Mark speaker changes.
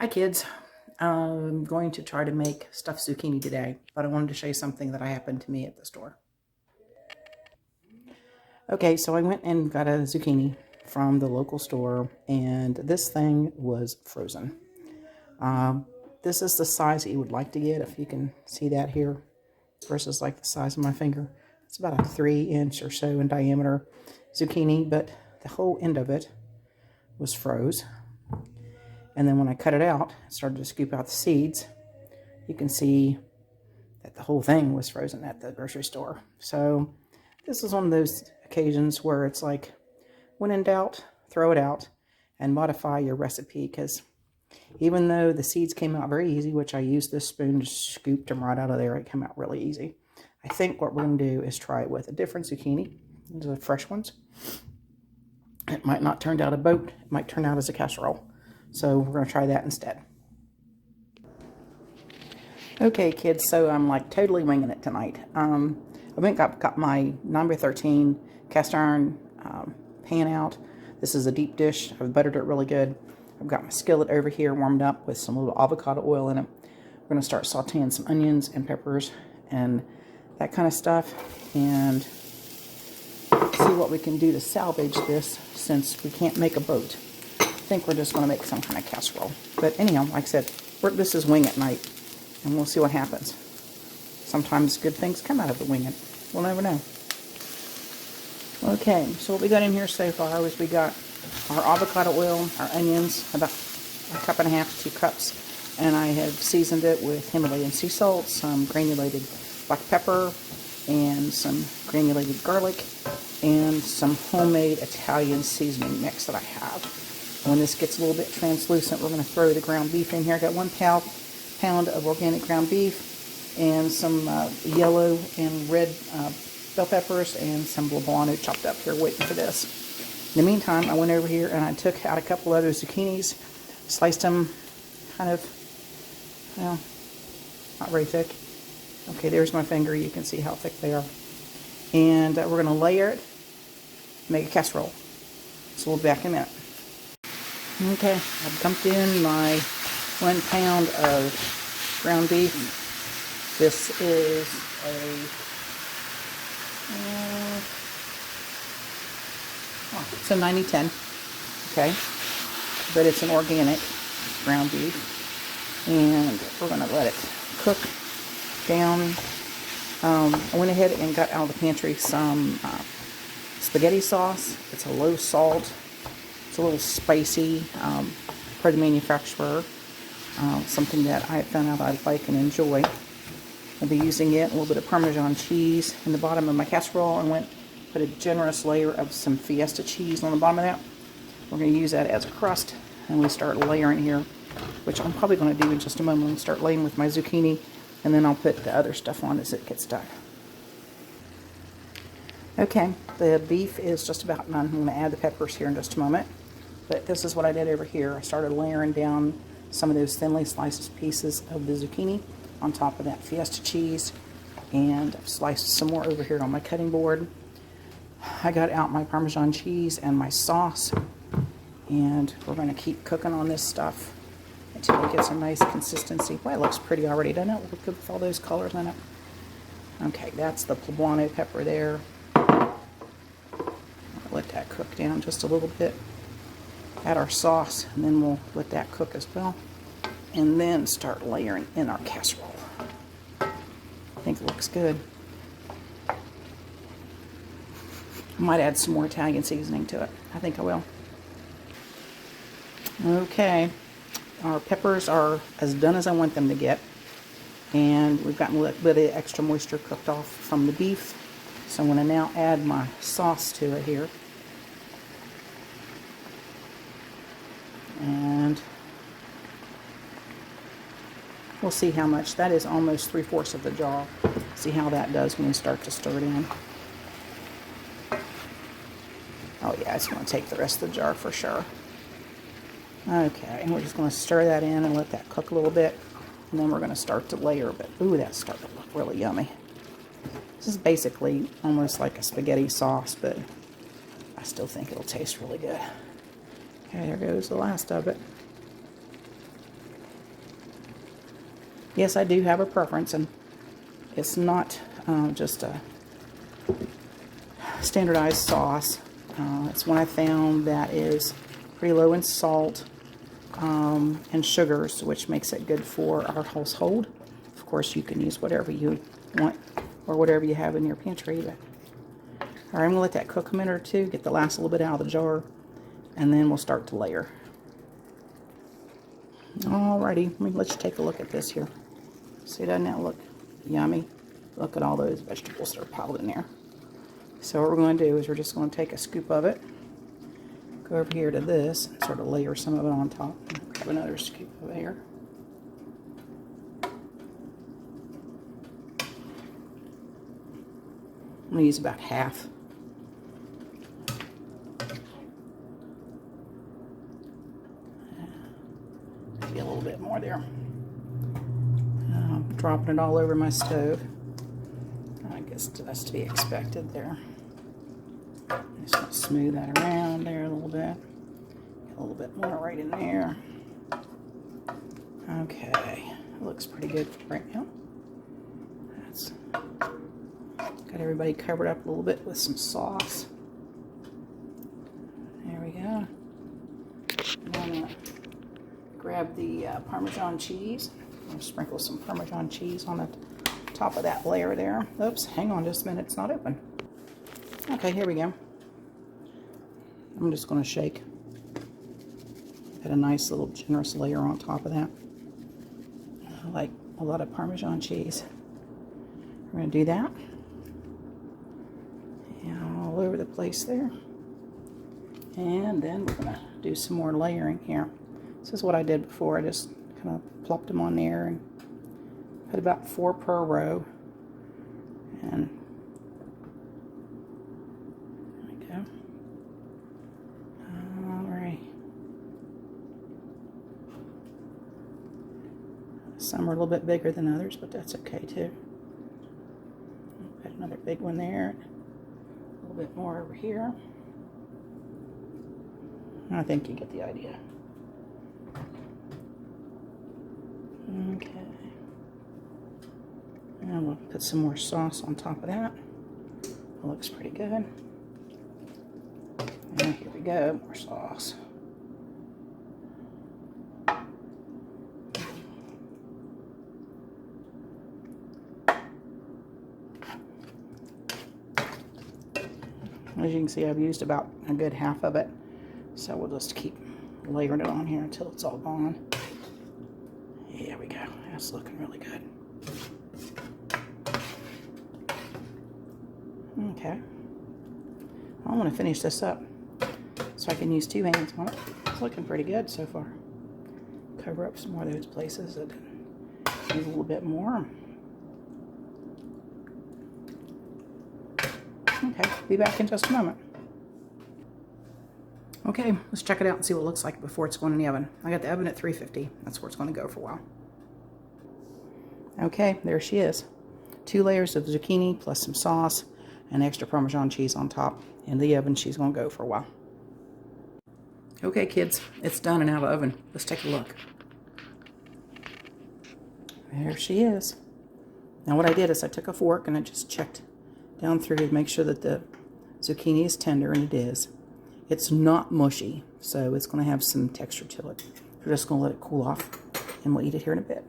Speaker 1: Hi kids, I'm going to try to make stuffed zucchini today, but I wanted to show you something that happened to me at the store. Okay, so I went and got a zucchini from the local store, and this thing was frozen. This is the size that you would like to get, if you can see that here, versus like the size of my finger. It's about a 3-inch or so in diameter zucchini, but the whole end of it was froze. And then when I cut it out, started to scoop out the seeds, you can see that the whole thing was frozen at the grocery store. So this is one of those occasions where it's like, when in doubt, throw it out and modify your recipe, because even though the seeds came out very easy, which I used this spoon to scoop them right out of there, it came out really easy. I think what we're going to do is try it with a different zucchini. These are the fresh ones. It might not turn out a boat. It might turn out as a casserole. So we're going to try that instead. Okay, kids, so I'm like totally winging it tonight. I went and got my 9x13 cast iron pan out. This is a deep dish. I've buttered it really good. I've got my skillet over here warmed up with some little avocado oil in it. We're going to start sauteing some onions and peppers and that kind of stuff, and see what we can do to salvage this since we can't make a boat. I think we're just going to make some kind of casserole. But anyhow, like I said, this is wing it night, and we'll see what happens. Sometimes good things come out of the wing it. We'll never know. Okay, so what we got in here so far is we got our avocado oil, our onions, about 1.5 cups to 2 cups, and I have seasoned it with Himalayan sea salt, some granulated black pepper, and some granulated garlic, and some homemade Italian seasoning mix that I have. When this gets a little bit translucent, we're going to throw the ground beef in here. I got 1 pound of organic ground beef and some yellow and red bell peppers and some Poblano chopped up here waiting for this. In the meantime, I went over here and I took out a couple of those zucchinis, sliced them kind of, well, not very thick. Okay, there's my finger. You can see how thick they are. And we're going to layer it, make a casserole. So we'll be back in a minute. Okay, I've dumped in my 1 pound of ground beef. This is it's a 90-10, okay, but it's an organic ground beef, and we're going to let it cook down. I went ahead and got out of the pantry some spaghetti sauce. It's a low salt. It's a little spicy per the manufacturer. Something that I found out I like and enjoy. I'll be using it, a little bit of Parmesan cheese in the bottom of my casserole, and put a generous layer of some fiesta cheese on the bottom of that. We're going to use that as a crust, and we start layering here, which I'm probably going to do in just a moment. I'll start laying with my zucchini, and then I'll put the other stuff on as it gets done. Okay, the beef is just about done. I'm going to add the peppers here in just a moment. But this is what I did over here. I started layering down some of those thinly sliced pieces of the zucchini on top of that fiesta cheese, and I've sliced some more over here on my cutting board. I got out my Parmesan cheese and my sauce, and we're going to keep cooking on this stuff until it gets a nice consistency. Boy, it looks pretty already, doesn't it? Look good with all those colors in it. Okay, that's the Poblano pepper there. Let that cook down just a little bit. Add our sauce, and then we'll let that cook as well, and then start layering in our casserole. I think it looks good. I might add some more Italian seasoning to it. I think I will. Okay, our peppers are as done as I want them to get, and we've gotten a little bit of extra moisture cooked off from the beef, so I'm going to now add my sauce to it here. And we'll see how much. That is almost 3/4 of the jar. See how that does when we start to stir it in. Oh yeah, it's going to take the rest of the jar for sure. Okay, and we're just going to stir that in and let that cook a little bit. And then we're going to start to layer. But ooh, that's starting to look really yummy. This is basically almost like a spaghetti sauce, but I still think it'll taste really good. Okay, there goes the last of it. Yes, I do have a preference, and it's not just a standardized sauce. It's one I found that is pretty low in salt and sugars, which makes it good for our household. Of course, you can use whatever you want or whatever you have in your pantry. But all right, I'm going to let that cook a minute or two, get the last little bit out of the jar, and then we'll start to layer. Alrighty, let's take a look at this here. See, doesn't that look yummy? Look at all those vegetables that are piled in there. So what we're going to do is we're just going to take a scoop of it, go over here to this, and sort of layer some of it on top. Grab another scoop over here. I'm going to use about half. Maybe a little bit more there. Dropping it all over my stove. I guess that's to be expected there. Just going to smooth that around there a little bit. Get a little bit more right in there. Okay, it looks pretty good right now. That's got everybody covered up a little bit with some sauce. There we go. I'm going to grab the Parmesan cheese. I'm going to sprinkle some Parmesan cheese on the top of that layer there. Oops, hang on just a minute, it's not open. Okay, here we go. I'm just going to shake. Got a nice little generous layer on top of that. I like a lot of Parmesan cheese. We're going to do that. And all over the place there. And then we're going to do some more layering here. This is what I did before. I just kind of plopped them on there and put about 4 per row. And there we go. Alright. Some are a little bit bigger than others, but that's okay too. Got another big one there. A little bit more over here. I think you get the idea. Okay. And we'll put some more sauce on top of that. It looks pretty good. And here we go, more sauce. As you can see, I've used about a good half of it. So we'll just keep layering it on here until it's all gone. There we go. That's looking really good. Okay. I want to finish this up so I can use 2 hands on it. It's looking pretty good so far. Cover up some more of those places that need a little bit more. Okay, be back in just a moment. Okay, let's check it out and see what it looks like before it's going in the oven. I got the oven at 350. That's where it's going to go for a while. Okay, there she is. 2 layers of zucchini plus some sauce and extra Parmesan cheese on top. In the oven, she's going to go for a while. Okay, kids, it's done and out of the oven. Let's take a look. There she is. Now what I did is I took a fork and I just checked down through to make sure that the zucchini is tender, and it is. It's not mushy, so it's going to have some texture to it. We're just going to let it cool off, and we'll eat it here in a bit.